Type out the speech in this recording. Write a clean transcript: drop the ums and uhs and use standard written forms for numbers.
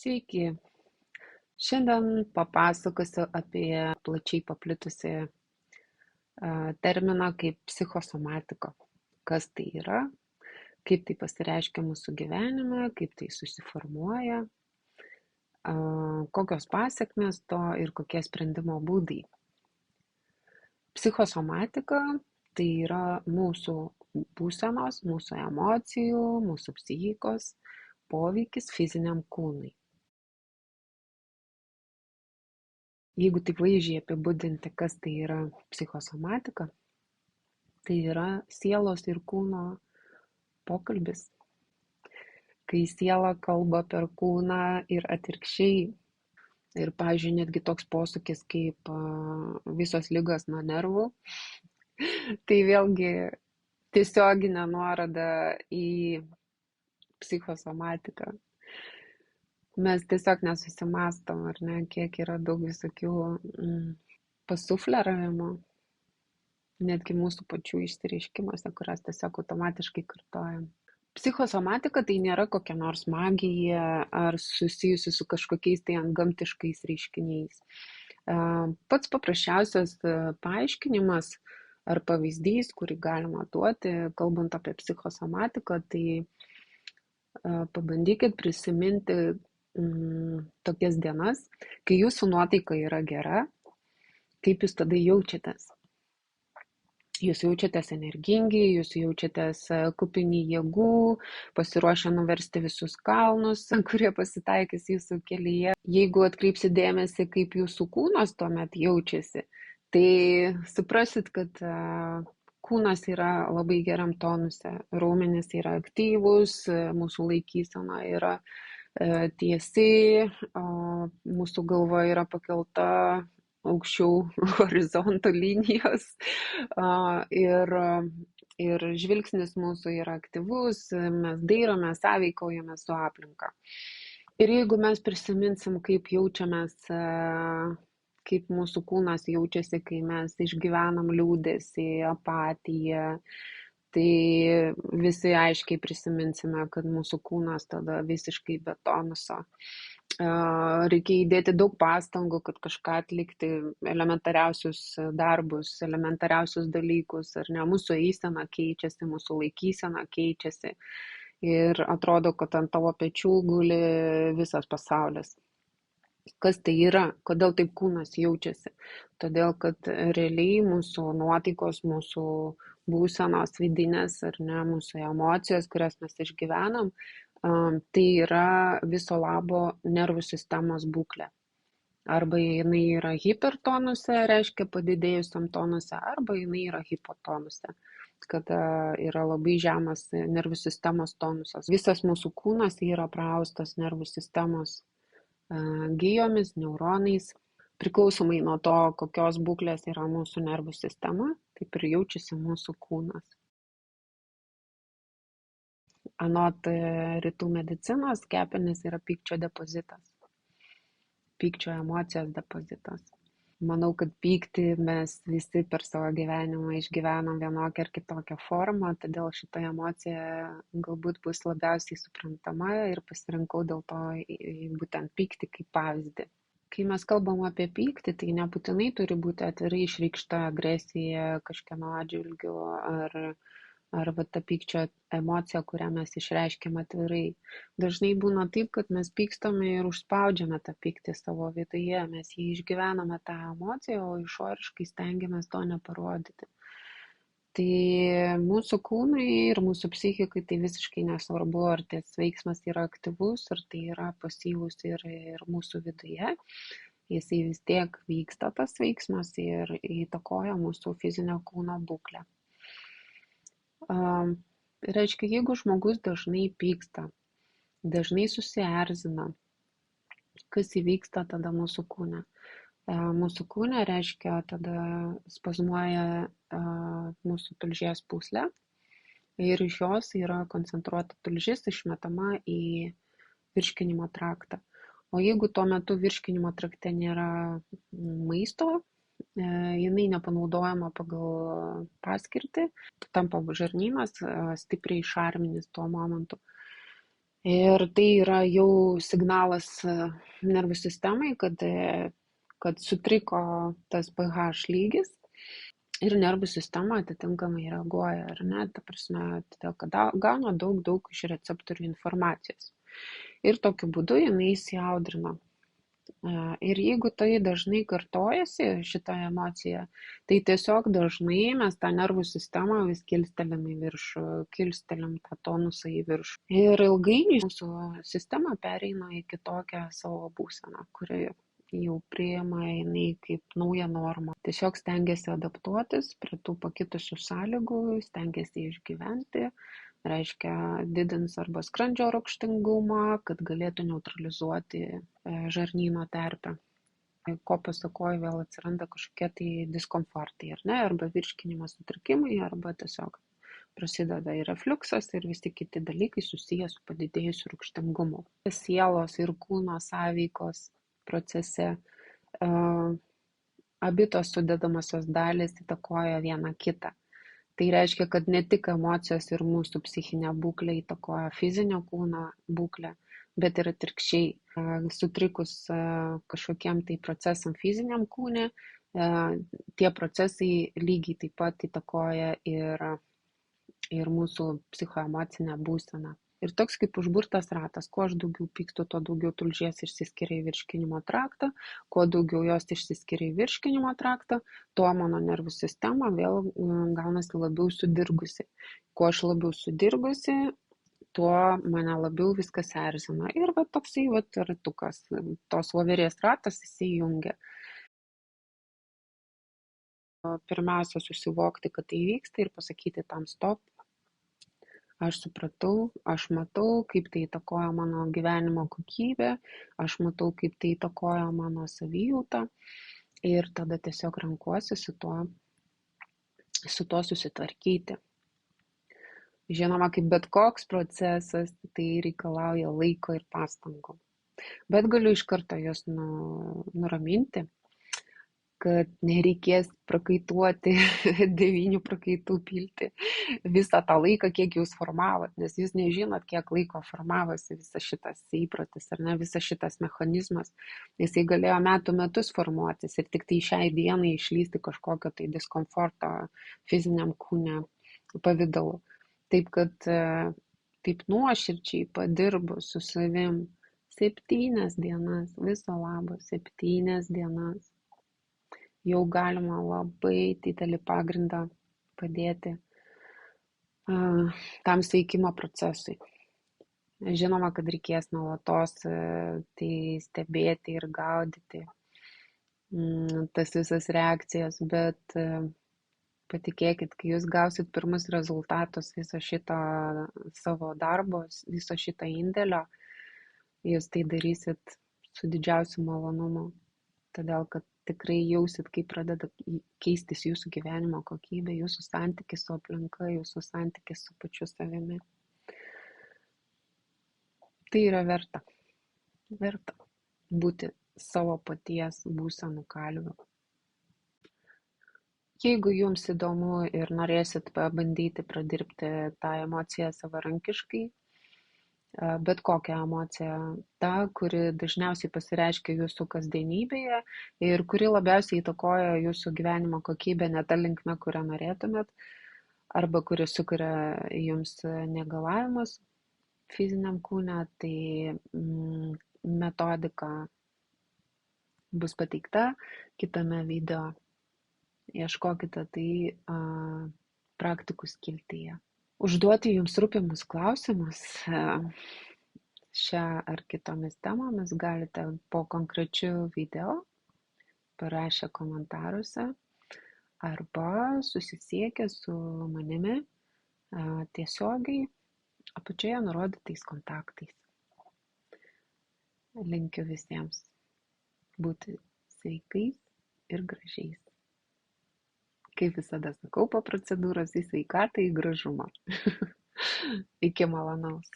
Sveiki. Šiandien papasakosiu apie plačiai paplitusį terminą kaip psichosomatika. Kas tai yra, kaip tai pasireiškia mūsų gyvenime, kaip tai susiformuoja, kokios pasekmės to ir kokie sprendimo būdai. Psichosomatika tai yra mūsų būsenos, mūsų emocijų, mūsų psichikos poveikis fiziniam kūnui. Jeigu taip vaizdžiai apibūdinti, kas tai yra psichosomatika, tai yra sielos ir kūno pokalbis, kai siela kalba per kūną ir atvirkščiai. Ir, pavyzdžiui, netgi toks posūkis kaip visos ligos nuo nervų, tai vėlgi tiesioginė nuoroda į psichosomatiką. Mes tiesiog nesusimąstom, ar ne, kiek yra daug visokių pasufleravimų, netgi mūsų pačių išsireiškimuose, kurias tiesiog automatiškai kartojam. Psichosomatika tai nėra kokia nors magija ar susijusi su kažkokiais tai antgamtiškais reiškiniais. Pats paprasčiausias paaiškinimas ar pavyzdys, kurį galima duoti, kalbant apie psichosomatiką, tai pabandykit prisiminti tokias dienas, kai jūsų nuotaika yra gera, kaip jūs tada jaučiatės. Jūs jaučiatės energingi, jūs jaučiatės kupini jėgų, pasiruošę nuversti visus kalnus, kurie pasitaikys jūsų kelyje. Jeigu atkreipsit dėmesį, kaip jūsų kūnas tuomet jaučiasi, tai suprasit, kad kūnas yra labai geram tonuse, raumenys yra aktyvūs, mūsų laikysena yra tiesi, mūsų galva yra pakelta aukščiau horizonto linijos ir žvilgsnis mūsų yra aktyvus, mes dairome, sąveikaujame su aplinka. Ir jeigu mes prisiminsim, kaip jaučiamės, kaip mūsų kūnas jaučiasi, kai mes išgyvenam liūdesį, apatiją, tai visi aiškiai prisiminsime, kad mūsų kūnas tada visiškai be tonuso. Reikia įdėti daug pastangų, kad kažką atlikti, elementariausius darbus, elementariausius dalykus, ar ne, mūsų eisena keičiasi, mūsų laikysena keičiasi ir atrodo, kad ant tavo pečių guli visas pasaulis. Kas tai yra, kodėl taip kūnas jaučiasi? Todėl, kad realiai mūsų nuotaikos, mūsų būsenos vidinės ar ne, mūsų emocijos, kurias mes išgyvenam, tai yra viso labo nervų sistemos būklė. Arba jinai yra hipertonuse, reiškia padidėjusiam tonuse, arba jinai yra hipotonuse, kada yra labai žemas nervų sistemos tonusas. Visas mūsų kūnas yra apraustas nervų sistemos gijomis, neuronais. Priklausomai nuo to, kokios būklės yra mūsų nervų sistema, taip ir jaučiasi mūsų kūnas. Anot rytų medicinos, kepenys yra pykčio depozitas, pykčio emocijos depozitas. Manau, kad pyktį mes visi per savo gyvenimą išgyvenam vienokią ar kitokią formą, todėl šita emocija galbūt bus labiausiai suprantama ir pasirinkau dėl to būtent pyktį kaip pavyzdį. Kai mes kalbam apie pyktį, tai nebūtinai turi būti atvirai išreikšta agresija kažkieno atžvilgiu ar ta pykčio emocija, kurią mes išreiškiam atvirai. Dažnai būna taip, kad mes pykstame ir užspaudžiame tą pyktį savo viduje, mes jį išgyvename tą emociją, o išoriškai stengiamės to neparodyti. Tai mūsų kūnui ir mūsų psichikai tai visiškai nesvarbu, ar tas veiksmas yra aktyvus, ar tai yra pasyvus ir mūsų viduje. Jisai vis tiek vyksta tas veiksmas ir įtakoja mūsų fizinio kūno būklę. Reiškia, jeigu žmogus dažnai pyksta, dažnai susierzina, kas įvyksta tada mūsų kūne? Mūsų kūne reiškia, tada spazmuoja mūsų tulžies pūslė ir iš jos yra koncentruota tulžis išmetama į virškinimo traktą. O jeigu tuo metu virškinimo trakte nėra maisto, jinai nepanaudojama pagal paskirtį, tampa žarnynas stipriai šarminis tuo momentu. Ir tai yra jau signalas nervų sistemai, kad sutriko tas pH lygis ir nervų sistema atitinkamai reaguoja, ar ne, ta prasme, todėl kad gauna daug iš receptorių informacijos. Ir tokiu būdu jinai įsiaudrina. Ir jeigu tai dažnai kartojasi, šita emocija, tai tiesiog dažnai mes tą nervų sistemą vis kilstelim į viršų, kilstelim tą tonusą į viršų. Ir ilgainiui mūsų sistema pereina į kitokią savo būseną, kuri jau priima jinai kaip naują normą. Tiesiog stengiasi adaptuotis prie tų pakitusių sąlygų, stengiasi išgyventi, reiškia didins arba skrandžio rūgštingumą, kad galėtų neutralizuoti žarnyno terpę. Ko pasakoja vėl atsiranda kažkokie tai diskomfortai, ar ne, arba virškinimo sutrikimai, arba tiesiog prasideda ir refliuksas ir visi kiti dalykai susiję su padidėjusiu rūgštingumu. Sielos ir kūno sąveikos procese abi tos sudedamosios dalys įtakoja vieną kitą. Tai reiškia, kad ne tik emocijos ir mūsų psichinė būklė įtakoja fizinio kūno būklę, bet ir atvirkščiai. Sutrikus kažkokiem tai procesam fiziniam kūne, tie procesai lygiai taip pat įtakoja ir mūsų psichoemocinę būseną. Ir toks kaip užburtas ratas, kuo aš daugiau pykstu, tuo daugiau tulžies išsiskiria į virškinimo traktą, kuo daugiau jos išsiskiria į virškinimo traktą, tuo mano nervų sistema vėl gaunasi labiau sudirgusi. Kuo aš labiau sudirgusi, tuo mane labiau viskas erzina. Ir va toksai va ratukas, tos voverės ratas įsijungia. Pirmiausia, susivokti, kad tai vyksta ir pasakyti tam stop. Aš supratau, aš matau, kaip tai įtakoja mano gyvenimo kokybę, aš matau, kaip tai įtakoja mano savijautą ir tada tiesiog renkuosi su tuo susitvarkyti. Žinoma, kaip bet koks procesas, tai reikalauja laiko ir pastangų. Bet galiu iš karto jos nuraminti, kad nereikės prakaituoti 9 prakaitų pilti visą tą laiką, kiek jūs formavot, nes jūs nežinot, kiek laiko formavosi visas šitas įprotis, ar ne, visas šitas mechanizmas. Jisai galėjo metus formuotis ir tik tai šiai dienai išlysti kažkokio tai diskomforto fiziniam kūne pavidalu. Taip kad taip nuoširdžiai padirbu su savim 7 dienas, viso labo 7 dienas. Jau galima labai didelį pagrindą padėti tam sveikimo procesui. Žinoma, kad reikės nuolatos tai stebėti ir gaudyti tas visas reakcijas, bet patikėkit, kai jūs gausit pirmus rezultatus viso šito savo darbo, viso šito indėlio, jūs tai darysit su didžiausiu malonumu, todėl kad tikrai jausit, kaip pradeda keistis jūsų gyvenimo kokybė, jūsų santykis su aplinka, jūsų santykis su pačiu savimi. Tai yra verta būti savo paties būsenų kalviu. Jeigu jums įdomu ir norėsit pabandyti pradirbti tą emociją savarankiškai, bet kokią emociją, ta, kuri dažniausiai pasireiškia jūsų kasdienybėje ir kuri labiausiai įtakoja jūsų gyvenimo kokybę ne ta linkme, kurią norėtumėt, arba kuri sukuria jums negalavimus fiziniam kūne, tai metodika bus pateikta kitame video. Ieškokite tai praktikų skiltyje. Užduoti jums rūpimus klausimus šią ar kitomis temomis galite po konkrečių video parašę komentaruose arba susisiekę su manimi tiesiogiai apačioje nurodytais kontaktais. Linkiu visiems būti sveikais ir gražiais. Kaip visada sakau po procedūros, į sveikatą, į gražumą. Iki malonaus.